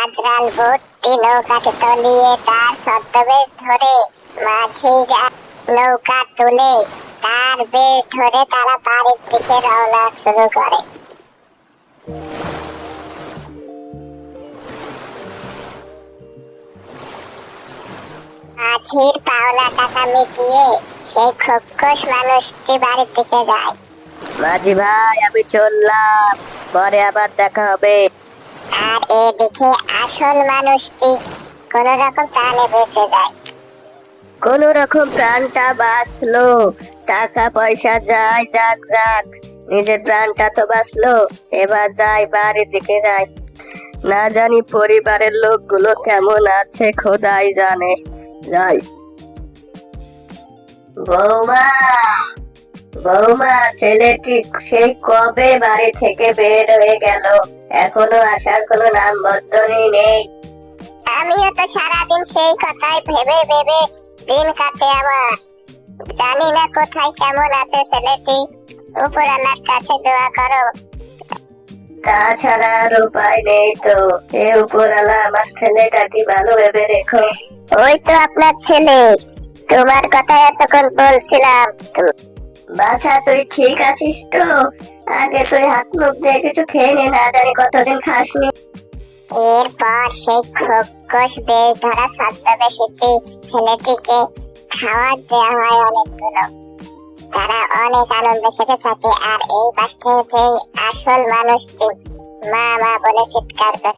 আজরাল ভর্তি নৌকাতে তলিয়ে তার ছদ্মবেশ ধরে মাঝিরা নৌকা তুলে তার বেশ ধরে তারা বাড়ির দিকে রওনা শুরু করে। মাঝির পাওনা টাকা মিটিয়ে সেই খোকস মানুষটি বাড়ির দিকে যায়। মাঝি ভাই, আমি চললাম, পরে আবার দেখা হবে। আর এদিকে আসল মানুষটি কোন রকম প্রাণে বেঁচে যায়। কোন রকম প্রাণটা বাঁচলো, টাকা পয়সা যাই যাক যাক, নিজের প্রাণটা তো বাঁচলো। এবার যাই, বাড়ির দিকে যাই। না জানি পরিবারের লোকগুলো কেমন আছে, খোদাই জানে। যাই। বৌমা, বৌমা, ছেলেটি সেই কবে বাড়ি থেকে বের হয়ে গেল, এখনো আসার কোনো নাম বদলই নেই। আমিও তো সারাদিন সেই কথাই ভেবে ভেবে দিন কাটে আমার। জানি না কোথায় কেমন আছে ছেলেটি। উপরওয়ালার কাছে দোয়া করো। তাছাড়া আর উপায় নেই তো। এ উপরওয়ালা, আমার ছেলেটা কি ভালো ভেবে রেখো। ওই তো আপনার ছেলে, তোমার কথা এতক্ষণ বলছিলাম। বাছা, তুই ঠিক আছিস তো? আগে তুই হাত মুখ দিয়ে কিছু খেয়ে নে, না জানি কতদিন খাসনি। এরপর সেই খোকস বেশ ধরা ছদ্মবেশী ছেলেটিকে খাবার দেওয়া হয় অনেকগুলো। তারা অনেক আনন্দ খেতে থাকে। আর এই পাশ থেকে আসল মানুষটি মা মা বলে চিৎকার করে।